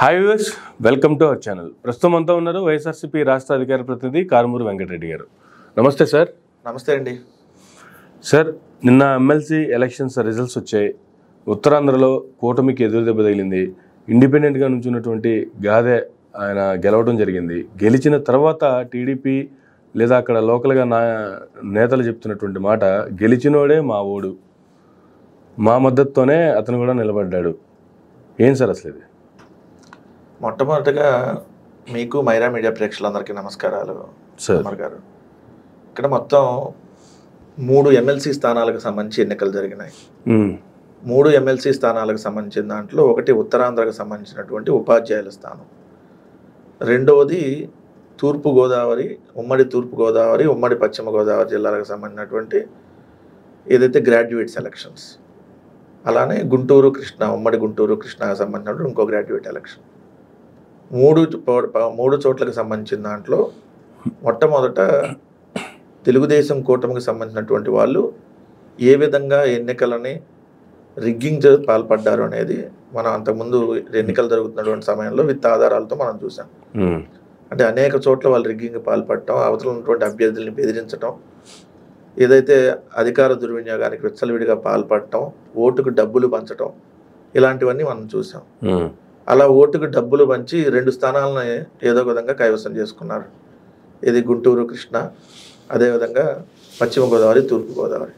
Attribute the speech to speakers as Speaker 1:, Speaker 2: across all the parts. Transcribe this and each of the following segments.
Speaker 1: Hi viewers, welcome to our channel. ప్రస్తుతం అంతా ఉన్నారు వైఎస్ఆర్సీపీ రాష్ట్ర అధికార ప్రతినిధి కారుమూరి వెంకటరెడ్డి గారు. నమస్తే సార్.
Speaker 2: నమస్తే అండి.
Speaker 1: సార్, నిన్న ఎమ్మెల్సీ ఎలక్షన్స్ రిజల్ట్స్ వచ్చాయి. ఉత్తరాంధ్రలో కూటమికి ఎదురు దెబ్బ తగిలింది. ఇండిపెండెంట్గా నుంచున్నటువంటి గాదే ఆయన గెలవడం జరిగింది. గెలిచిన తర్వాత టీడీపీ లేదా అక్కడ లోకల్గా నేతలు చెప్తున్నటువంటి మాట, గెలిచినోడే మా ఓడు, మా మద్దతుతోనే అతను కూడా నిలబడ్డాడు. ఏం సార్ అసలు ఇది?
Speaker 2: మొట్టమొదటిగా మీకు మైరా మీడియా ప్రేక్షకులందరికీ నమస్కారాలు సార్ గారు. ఇక్కడ మొత్తం 3 ఎమ్మెల్సీ స్థానాలకు సంబంధించి ఎన్నికలు జరిగినాయి. 3 ఎమ్మెల్సీ స్థానాలకు సంబంధించిన దాంట్లో ఒకటి ఉత్తరాంధ్రకు సంబంధించినటువంటి ఉపాధ్యాయుల స్థానం, రెండవది తూర్పుగోదావరి, ఉమ్మడి తూర్పుగోదావరి, ఉమ్మడి పశ్చిమ గోదావరి జిల్లాలకు సంబంధించినటువంటి ఏదైతే గ్రాడ్యుయేట్ సెలక్షన్స్, అలానే గుంటూరు కృష్ణ, ఉమ్మడి గుంటూరు కృష్ణకు సంబంధించినటువంటి ఇంకో గ్రాడ్యుయేట్ ఎలక్షన్. 3 చోట్లకు సంబంధించిన దాంట్లో మొట్టమొదట తెలుగుదేశం కూటమికి సంబంధించినటువంటి వాళ్ళు ఏ విధంగా ఎన్నికలని రిగ్గింగ్ పాల్పడ్డారు అనేది మనం అంతకుముందు ఎన్నికలు జరుగుతున్నటువంటి సమయంలో విత్ ఆధారాలతో మనం చూసాం. అంటే అనేక చోట్ల వాళ్ళు రిగ్గింగ్ పాల్పడటం, అవతల ఉన్నటువంటి అభ్యర్థుల్ని బెదిరించడం, ఏదైతే అధికార దుర్వినియోగానికి విచ్చలవిడిగా పాల్పడటం, ఓటుకు డబ్బులు పంచడం, ఇలాంటివన్నీ మనం చూసాం. అలా ఓటుకు డబ్బులు పంచి 2 స్థానాలను ఏదో విధంగా కైవసం చేసుకున్నారు. ఇది గుంటూరు కృష్ణ, అదేవిధంగా పశ్చిమ గోదావరి, తూర్పుగోదావరి.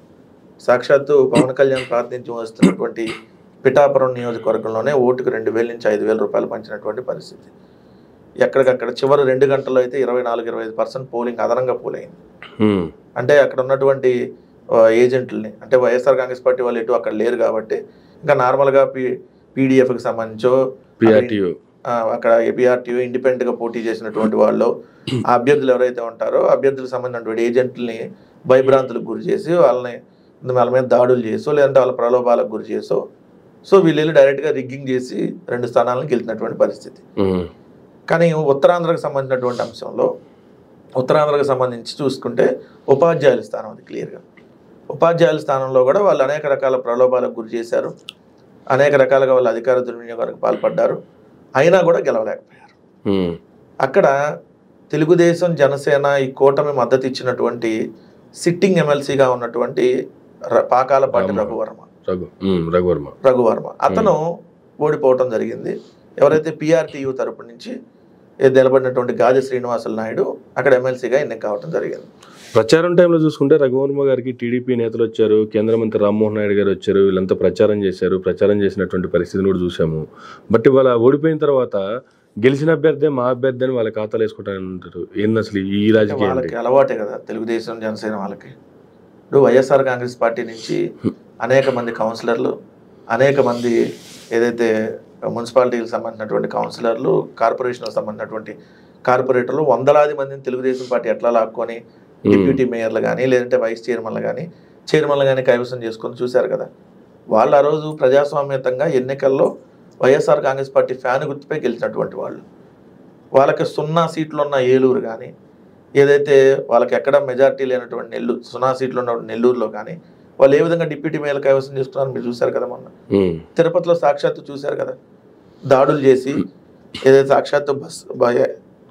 Speaker 2: సాక్షాత్తు పవన్ కళ్యాణ్ ప్రాతినిధ్యం వస్తున్నటువంటి పిఠాపురం నియోజకవర్గంలోనే ఓటుకు 2,000 నుంచి 5,000 రూపాయలు పంచినటువంటి పరిస్థితి. ఎక్కడికక్కడ చివరి 2 గంటల్లో అయితే 24-25% పోలింగ్ అదనంగా పోలైంది. అంటే అక్కడ ఉన్నటువంటి ఏజెంట్లని, అంటే వైఎస్ఆర్ కాంగ్రెస్ పార్టీ వాళ్ళు ఎటు అక్కడ లేరు కాబట్టి ఇంకా నార్మల్గా పీడీఎఫ్కి సంబంధించో అక్కడ ఏపీఆర్టీయూ ఇండిపెండెంట్గా పోటీ చేసినటువంటి వాళ్ళు, ఆ అభ్యర్థులు ఎవరైతే ఉంటారో అభ్యర్థులకు సంబంధించినటువంటి ఏజెంట్లని భయభ్రాంతులకు గురి చేసి వాళ్ళ మీద దాడులు చేసో, లేదంటే వాళ్ళ ప్రలోభాలకు గురి చేసో, సో వీళ్ళు డైరెక్ట్గా రిగ్గింగ్ చేసి 2 స్థానాలను గెలిచినటువంటి పరిస్థితి. కానీ ఉత్తరాంధ్రకు సంబంధించినటువంటి అంశంలో, ఉత్తరాంధ్రకు సంబంధించి చూసుకుంటే ఉపాధ్యాయుల స్థానం, అది క్లియర్గా ఉపాధ్యాయుల స్థానంలో కూడా వాళ్ళు అనేక రకాల ప్రలోభాలకు గురి చేశారు, అనేక రకాలుగా వాళ్ళు అధికార దుర్వినియోగానికి పాల్పడ్డారు, అయినా కూడా గెలవలేకపోయారు. అక్కడ తెలుగుదేశం, జనసేన ఈ కూటమి మద్దతు ఇచ్చినటువంటి సిట్టింగ్ ఎమ్మెల్సీగా ఉన్నటువంటి పాకాలపాటి రఘువర్మ అతను ఓడిపోవటం జరిగింది. ఎవరైతే పిఆర్టీయూ తరపు నుంచి నిలబడినటువంటి గాది శ్రీనివాసులు నాయుడు అక్కడ ఎమ్మెల్సీగా ఎన్నిక కావడం జరిగింది.
Speaker 1: ప్రచారం టైంలో చూసుకుంటే రఘువర్మ గారికి టీడీపీ నేతలు వచ్చారు, కేంద్ర మంత్రి రామ్మోహన్ నాయుడు గారు వచ్చారు, వీళ్ళంతా ప్రచారం చేశారు. ప్రచారం చేసినటువంటి పరిస్థితిని కూడా చూసాము. బట్ ఇవాళ ఓడిపోయిన తర్వాత గెలిచిన అభ్యర్థి మా అభ్యర్థి అని వాళ్ళ ఖాతాలు వేసుకుంటారు. ఏంది అసలు ఈ రాజకీయం?
Speaker 2: వాళ్ళకి అలవాటే కదా తెలుగుదేశం, జనసేన వాళ్ళకి. ఇప్పుడు వైఎస్ఆర్ కాంగ్రెస్ పార్టీ నుంచి అనేక మంది కౌన్సిలర్లు, అనేక మంది ఏదైతే మున్సిపాలిటీకి సంబంధించినటువంటి కౌన్సిలర్లు, కార్పొరేషన్కి సంబంధించినటువంటి కార్పొరేటర్లు, వందలాది మందిని తెలుగుదేశం పార్టీ ఎట్లా లాక్కొని డిప్యూటీ మేయర్లు కానీ, లేదంటే వైస్ చైర్మన్లు కానీ కైవసం చేసుకొని చూశారు కదా. వాళ్ళు ఆ రోజు ప్రజాస్వామ్యతంగా ఎన్నికల్లో వైఎస్ఆర్ కాంగ్రెస్ పార్టీ ఫ్యాన్ గుర్తుపై గెలిచినటువంటి వాళ్ళు. వాళ్ళకి 0 సీట్లు ఉన్న ఏలూరు కానీ, ఏదైతే వాళ్ళకి ఎక్కడ మెజార్టీ లేనటువంటి 0 సీట్లు ఉన్న నెల్లూరులో కానీ వాళ్ళు ఏ విధంగా డిప్యూటీ మేయర్లు కైవసం చేసుకున్నారని మీరు చూశారు కదా. మొన్న తిరుపతిలో సాక్షాత్తు చూశారు కదా, దాడులు చేసి ఏదైతే సాక్షాత్తు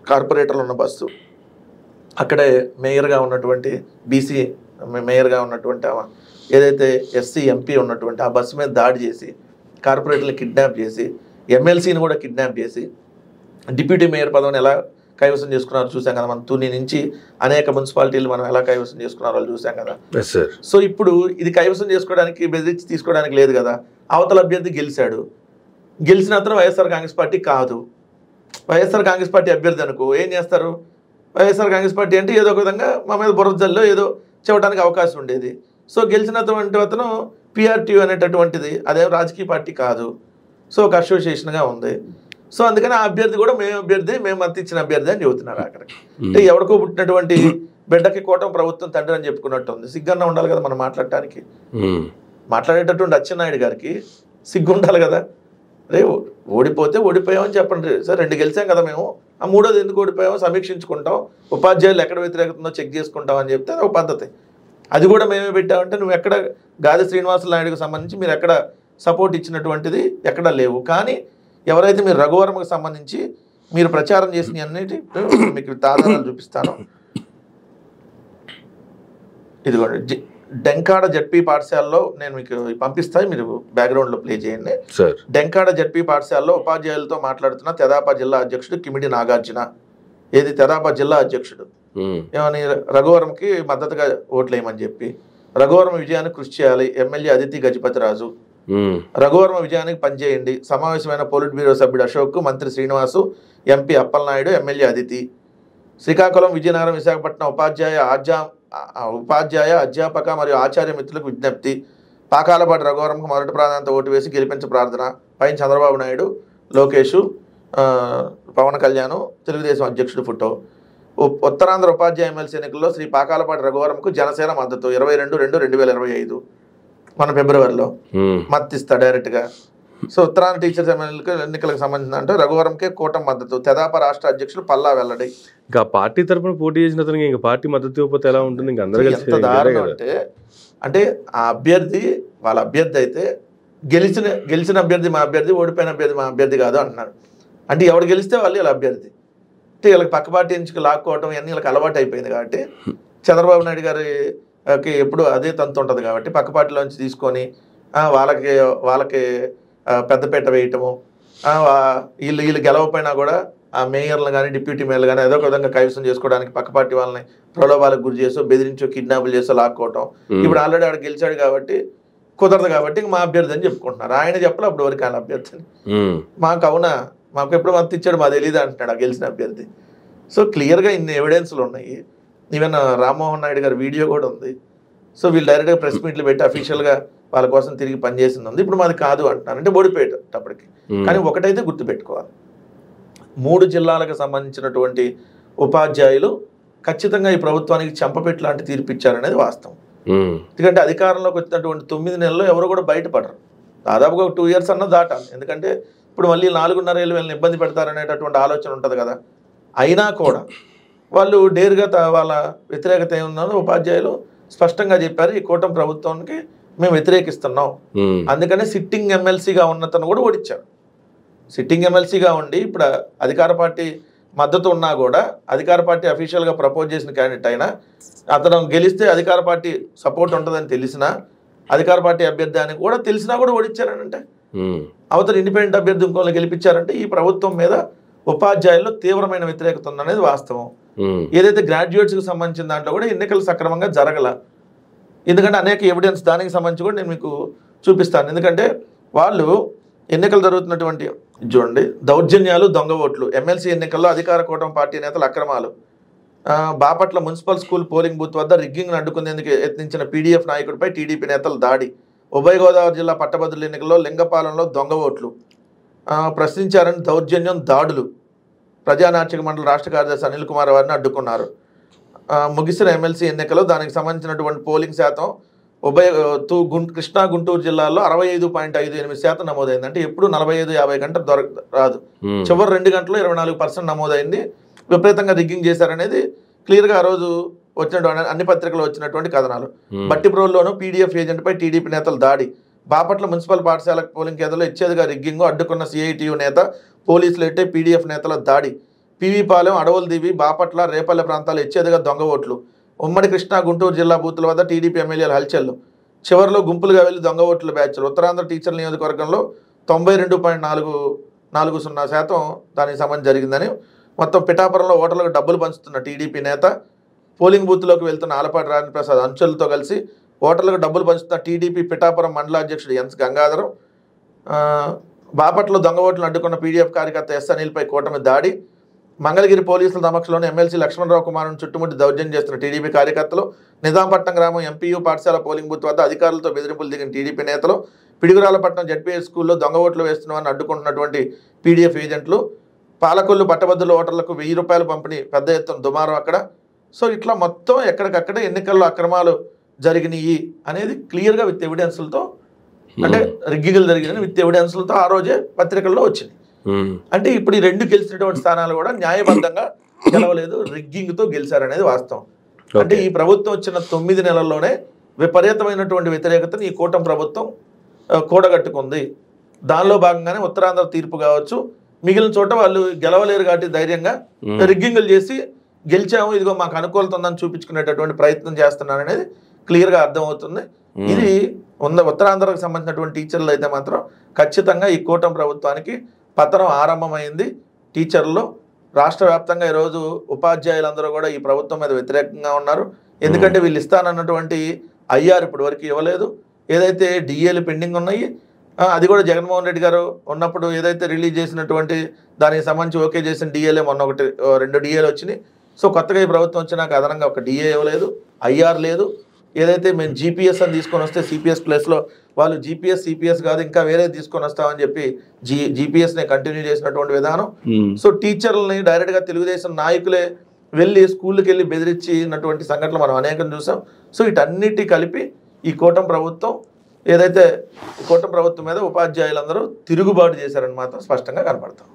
Speaker 2: కార్పొరేటర్లు ఉన్న బస్సు, అక్కడే మేయర్గా ఉన్నటువంటి బీసీ మేయర్గా ఉన్నటువంటి ఏదైతే ఎస్సీ ఎంపీ ఉన్నటువంటి ఆ బస్సు మీద దాడి చేసి కార్పొరేటర్ని కిడ్నాప్ చేసి, ఎమ్మెల్సీని కూడా కిడ్నాప్ చేసి డిప్యూటీ మేయర్ పదవిని ఎలా కైవసం చేసుకున్నారో చూసాం కదా. మన తుని నుంచి అనేక మున్సిపాలిటీలు మనం ఎలా కైవసం చేసుకున్నారో వాళ్ళు చూసాం కదా. సో ఇప్పుడు ఇది కైవసం చేసుకోవడానికి, బెదిరించి తీసుకోవడానికి లేదు కదా. అవతల అభ్యర్థి గెలిచాడు, గెలిచిన అతను వైఎస్ఆర్ కాంగ్రెస్ పార్టీ కాదు. వైఎస్ఆర్ కాంగ్రెస్ పార్టీ అభ్యర్థి అనుకో ఏం చేస్తారు? వైఎస్ఆర్ కాంగ్రెస్ పార్టీ అంటే ఏదో ఒక విధంగా మా మీద బురదల్లో ఏదో చెప్పడానికి అవకాశం ఉండేది. సో గెలిచినటువంటి అతను పిఆర్టీయూ అనేటటువంటిది అదేం రాజకీయ పార్టీ కాదు, సో ఒక అసోసియేషన్గా ఉంది. సో అందుకని ఆ అభ్యర్థి కూడా మేము మద్దతు ఇచ్చిన అభ్యర్థి అని చెబుతున్నారు. అక్కడికి అంటే ఎవరికో పుట్టినటువంటి బిడ్డకి కూటమి ప్రభుత్వం తండ్రి అని చెప్పుకున్నట్టు ఉంది. సిగ్గన్నా ఉండాలి కదా మనం మాట్లాడటానికి. మాట్లాడేటటువంటి అచ్చెన్నాయుడు గారికి సిగ్గు ఉండాలి కదా. రే ఓడిపోతే ఓడిపోయామని చెప్పండి సార్, 2 గెలిచాం కదా మేము, ఆ 3వది ఎందుకు ఓడిపోయామో సమీక్షించుకుంటాం, ఉపాధ్యాయులు ఎక్కడ వ్యతిరేకతుందో చెక్ చేసుకుంటాం అని చెప్తే అది ఒక పద్ధతి. అది కూడా మేమే పెట్టామంటే నువ్వు ఎక్కడ గాది శ్రీనివాసులు నాయుడుకి సంబంధించి మీరు ఎక్కడ సపోర్ట్ ఇచ్చినటువంటిది ఎక్కడా లేవు. కానీ ఎవరైతే మీరు రఘువరంకి సంబంధించి మీరు ప్రచారం చేసిన అన్నిటి మీకు ఆధారాలు చూపిస్తాను. ఇదిగోండి, డెంకాడ జడ్పీ పాఠశాలలో నేను మీకు పంపిస్తాను, మీరు బ్యాక్గ్రౌండ్లో ప్లే చేయండి. డెంకాడ జడ్పీ పాఠశాలలో ఉపాధ్యాయులతో మాట్లాడుతున్న తెదాపా జిల్లా అధ్యక్షుడు కిమిడి నాగార్జున. ఏది తెదాపా జిల్లా అధ్యక్షుడు ఏమని, రఘువరంకి మద్దతుగా ఓట్లేయమని చెప్పి, రఘువరం విజయానికి కృషి చేయాలి ఎమ్మెల్యే అదితి గజపతిరాజు, రఘువరం విజయానికి పనిచేయండి సమావేశమైన పోలిట్ బ్యూరో సభ్యుడు అశోక్, మంత్రి శ్రీనివాసు, ఎంపీ అప్పలనాయుడు, ఎమ్మెల్యే అదితి. శ్రీకాకుళం, విజయనగరం, విశాఖపట్నం ఉపాధ్యాయ అధ్యాపక మరియు ఆచార్య మిత్రులకు విజ్ఞప్తి. పాకాలపాటి రఘువరంకు మొదటి ప్రాధాన్యత ఓటు వేసి గెలిపించ ప్రార్థన. పైన చంద్రబాబు నాయుడు, లోకేష్, పవన్ కళ్యాణ్, తెలుగుదేశం అధ్యక్షుడు ఫోటో. ఉత్తరాంధ్ర ఉపాధ్యాయ ఎమ్మెల్సీ ఎన్నికల్లో శ్రీ పాకాలపాటి రఘువరంకు జనసేన మద్దతు 22/2/2025 మన ఫిబ్రవరిలో మద్దతిస్తా డైరెక్ట్గా. సో ఉత్తరాంధ్ర టీచర్స్ ఎన్నికలకు సంబంధించిన అంటే రఘువరంకే కూటమి మద్దతు. తెదాప రాష్ట్ర అధ్యక్షుడు పల్లా వెల్లడి.
Speaker 1: ఇంకా పార్టీ తరఫున పోటీ చేసిన అతనికి ఇంకా పార్టీ మద్దతు ఇవ్వకపోతే ఎలా ఉంటుంది? ఇంకా అందరూ
Speaker 2: ఎంత దారుణం అంటే ఆ అభ్యర్థి వాళ్ళ అభ్యర్థి అయితే గెలిచిన అభ్యర్థి మా అభ్యర్థి, ఓడిపోయిన అభ్యర్థి మా అభ్యర్థి కాదు అంటున్నారు. అంటే ఎవరు గెలిస్తే వాళ్ళు వీళ్ళ అభ్యర్థి. అంటే వీళ్ళకి పక్క పార్టీ నుంచి లాక్కోవటం ఇవన్నీ వీళ్ళకి అలవాటు అయిపోయింది కాబట్టి, చంద్రబాబు నాయుడు గారికి ఎప్పుడు అదే తంతు ఉంటుంది కాబట్టి పక్క పార్టీలోంచి తీసుకొని వాళ్ళకి పెద్దపీట వేయటము, వీళ్ళు గెలవపోయినా కూడా ఆ మేయర్లు కానీ డిప్యూటీ మేయర్లు కానీ ఏదో ఒక విధంగా కైవసం చేసుకోవడానికి పక్క పార్టీ వాళ్ళని ప్రలోభాలకు గురి చేసో, బెదిరించో, కిడ్నాపులు చేసో లాక్కోవటం. ఇప్పుడు ఆల్రెడీ ఆడ గెలిచాడు కాబట్టి కుదరదు కాబట్టి మా అభ్యర్థి అని చెప్పుకుంటున్నారు. ఆయన చెప్పాలి అప్పుడు వరకు ఆయన అభ్యర్థిని. మాకు అవునా, మాకు ఎప్పుడు మద్దతు ఇచ్చాడు మా తెలియదు అంటున్నాడు ఆ గెలిచిన అభ్యర్థి. సో క్లియర్గా ఇన్ని ఎవిడెన్స్లు ఉన్నాయి. ఈవెన్ రామ్మోహన్ నాయుడు గారి వీడియో కూడా ఉంది. సో వీళ్ళు డైరెక్ట్గా ప్రెస్ మీట్లు పెట్టి అఫీషియల్గా వాళ్ళ కోసం తిరిగి పనిచేసింది ఉంది. ఇప్పుడు మాది కాదు అంటున్నారు, అంటే ఓడిపోయేటప్పటికి. కానీ ఒకటైతే గుర్తుపెట్టుకోవాలి, 3 జిల్లాలకు సంబంధించినటువంటి ఉపాధ్యాయులు ఖచ్చితంగా ఈ ప్రభుత్వానికి చెంపపెట్టు లాంటి తీర్పు ఇచ్చారనేది వాస్తవం. ఎందుకంటే అధికారంలోకి వచ్చినటువంటి 9 నెలల్లో ఎవరు కూడా బయటపడరు. దాదాపుగా 2 years అన్న దాటాలి. ఎందుకంటే ఇప్పుడు మళ్ళీ 4.5 ఏళ్ళు వీళ్ళని ఇబ్బంది పెడతారనేటటువంటి ఆలోచన ఉంటుంది కదా. అయినా కూడా వాళ్ళు డేర్గా వాళ్ళ వ్యతిరేకత ఏముందో ఉపాధ్యాయులు స్పష్టంగా చెప్పారు, ఈ కూటమి ప్రభుత్వానికి మేము వ్యతిరేకిస్తున్నాం. అందుకనే సిట్టింగ్ ఎమ్మెల్సీగా ఉన్నతను కూడా ఓడించారు. సిట్టింగ్ ఎమ్మెల్సీగా ఉండి ఇప్పుడు అధికార పార్టీ మద్దతు ఉన్నా కూడా అధికార పార్టీ అఫీషియల్గా ప్రపోజ్ చేసిన క్యాండిడేట్ అయినా అతను గెలిస్తే అధికార పార్టీ సపోర్ట్ ఉంటుందని తెలిసినా, అధికార పార్టీ అభ్యర్థి అని కూడా తెలిసినా కూడా ఓడించారనంటే, అవతల ఇండిపెండెంట్ అభ్యర్థి ఇంకోళ్ళు గెలిపించారంటే ఈ ప్రభుత్వం మీద ఉపాధ్యాయుల్లో తీవ్రమైన వ్యతిరేకత ఉందనేది వాస్తవం. ఏదైతే గ్రాడ్యుయేట్స్కి సంబంధించిన దాంట్లో కూడా ఎన్నికలు సక్రమంగా జరగల. ఎందుకంటే అనేక ఎవిడెన్స్ దానికి సంబంధించి కూడా నేను మీకు చూపిస్తాను. ఎందుకంటే వాళ్ళు ఎన్నికలు జరుగుతున్నటువంటి చూడండి, దౌర్జన్యాలు, దొంగ ఓట్లు, ఎమ్మెల్సీ ఎన్నికల్లో అధికార కూటమి పార్టీ నేతల అక్రమాలు, Bapatla municipal school polling booth వద్ద రిగ్గింగ్ను అడ్డుకునేందుకు యత్నించిన పీడీఎఫ్ నాయకుడిపై టీడీపీ నేతల దాడి, ఉభయ గోదావరి జిల్లా పట్టభద్రుల ఎన్నికల్లో లింగపాలెంలో దొంగ ఓట్లు, ప్రశ్నించారని దౌర్జన్యం, దాడులు, ప్రజానాట్యక మండలి రాష్ట్ర కార్యదర్శి అనిల్ కుమార్ వారిని అడ్డుకున్నారు. ముగిసిన ఎమ్మెల్సీ ఎన్నికల్లో దానికి సంబంధించినటువంటి పోలింగ్ శాతం కృష్ణా గుంటూరు జిల్లాల్లో 65.58% నమోదైంది. అంటే ఎప్పుడు 45-50 గంటలు రాదు, చివరి 2 గంటల్లో 24% నమోదైంది. విపరీతంగా రిగ్గింగ్ చేశారనేది క్లియర్గా ఆ రోజు వచ్చినటువంటి అన్ని పత్రికలు వచ్చినటువంటి కథనాలు. బట్టిప్రోల్లోనూ పీడీఎఫ్ ఏజెంట్పై టీడీపీ నేతల దాడి, బాపట్ల మున్సిపల్ పాఠశాల పోలింగ్ కేంద్రంలో ఇచ్చేదిగా రిగ్గింగ్ అడ్డుకున్న సిఐటియు నేత, పోలీసులు ఎట్టే పీడీఎఫ్ నేతల దాడి, పివిపాలెం, అడవులదివి, బాపట్ల, రేపల్లె ప్రాంతాల్లో ఇచ్చేదిగా దొంగ ఓట్లు, ఉమ్మడి కృష్ణా గుంటూరు జిల్లా బూతుల వద్ద టీడీపీ ఎమ్మెల్యేల హల్చల్లు, చివరిలో గుంపులుగా వెళ్లి దొంగ ఓట్ల బ్యాచ్లు. ఉత్తరాంధ్ర టీచర్ల నియోజకవర్గంలో 92.40% దానికి సంబంధించి జరిగిందని, మొత్తం పిఠాపురంలో ఓటర్లకు డబ్బులు పంచుతున్న టీడీపీ నేత, పోలింగ్ బూత్లోకి వెళ్తున్న ఆలపాటి రాజప్రసాద్ అంచెలతో కలిసి ఓటర్లకు డబ్బులు పంచుతున్న టీడీపీ పిఠాపురం మండలాధ్యక్షుడు ఎన్స్ గంగాధరం, బాపట్ల దొంగ ఓట్లను అడ్డుకున్న పీడీఎఫ్ కార్యకర్త ఎస్ అనిల్పై కూటమి దాడి, మంగళగిరి పోలీసుల సమక్షంలోని ఎమ్మెల్సీ లక్ష్మణరావు కుమార్ను చుట్టుముట్టి దౌర్జన్యం చేస్తున్న టీడీపీ కార్యకర్తలు, నిజాంపట్నం గ్రామం ఎంపీయూ పాఠశాల పోలింగ్ బూత్ వద్ద అధికారులతో బెదిరింపులు దిగిన టీడీపీ నేతలు, పిడుగురాలపట్నం జడ్పీఎస్ స్కూల్లో దొంగ ఓట్లు వేస్తున్నామని అడ్డుకుంటున్నటువంటి పీడీఎఫ్ ఏజెంట్లు, పాలకొల్లు పట్టభద్రుల ఓటర్లకు 1000 రూపాయలు పంపిణీ, పెద్ద ఎత్తున దుమారం అక్కడ. సో ఇట్లా మొత్తం ఎక్కడికక్కడ ఎన్నికల్లో అక్రమాలు జరిగినాయి అనేది క్లియర్గా విత్ ఎవిడెన్స్లతో, అంటే రిగ్గింగ్లు జరిగినాయి విత్ ఎవిడెన్స్లతో ఆ రోజే పత్రికల్లో వచ్చింది. అంటే ఇప్పుడు ఈ 2 గెలిచినటువంటి స్థానాలు కూడా న్యాయబద్ధంగా గెలవలేదు, రిగ్గింగ్తో గెలిచారనేది వాస్తవం. అంటే ఈ ప్రభుత్వం వచ్చిన 9 నెలల్లోనే విపరీతమైనటువంటి వ్యతిరేకతను ఈ కూటమి ప్రభుత్వం కూడగట్టుకుంది. దానిలో భాగంగానే ఉత్తరాంధ్ర తీర్పు కావచ్చు, మిగిలిన చోట వాళ్ళు గెలవలేరు కాబట్టి ధైర్యంగా రిగ్గింగులు చేసి గెలిచాము, ఇదిగో మాకు అనుకూలత ఉందని చూపించుకునేటటువంటి ప్రయత్నం చేస్తున్నారు అనేది క్లియర్గా అర్థమవుతుంది. ఇది ఉత్తరాంధ్రకు సంబంధించినటువంటి టీచర్లు అయితే మాత్రం ఖచ్చితంగా ఈ కూటమి ప్రభుత్వానికి పతనం ఆరంభమైంది. టీచర్లు రాష్ట్ర వ్యాప్తంగా ఈరోజు ఉపాధ్యాయులందరూ కూడా ఈ ప్రభుత్వం మీద వ్యతిరేకంగా ఉన్నారు. ఎందుకంటే వీళ్ళు ఇస్తానన్నటువంటి ఐఆర్ ఇప్పటి వరకు ఇవ్వలేదు. ఏదైతే డిఏలు పెండింగ్ ఉన్నాయి, అది కూడా జగన్మోహన్ రెడ్డి గారు ఉన్నప్పుడు ఏదైతే రిలీజ్ చేసినటువంటి దానికి సంబంధించి ఓకే చేసిన డిఏలే మొన్న 2 డిఏలు వచ్చినాయి. సో కొత్తగా ఈ ప్రభుత్వం వచ్చినాక అదనంగా ఒక డిఏ ఇవ్వలేదు, ఐఆర్ లేదు. ఏదైతే మేము జీపీఎస్ అని తీసుకొని వస్తే సిపిఎస్ ప్లేస్లో వాళ్ళు జీపీఎస్ సిపిఎస్ కాదు ఇంకా వేరే తీసుకొని వస్తామని చెప్పి జీపీఎస్ని కంటిన్యూ చేసినటువంటి విధానం. సో టీచర్లని డైరెక్ట్గా తెలుగుదేశం నాయకులే వెళ్ళి స్కూళ్ళకి వెళ్ళి బెదిరించినటువంటి సంఘటనలు మనం అనేకం చూసాం. సో వీటన్నిటి కలిపి ఈ కూటమి ప్రభుత్వం ఏదైతే కూటమి ప్రభుత్వం మీద ఉపాధ్యాయులందరూ తిరుగుబాటు చేశారని మాత్రం స్పష్టంగా కనపడతాం.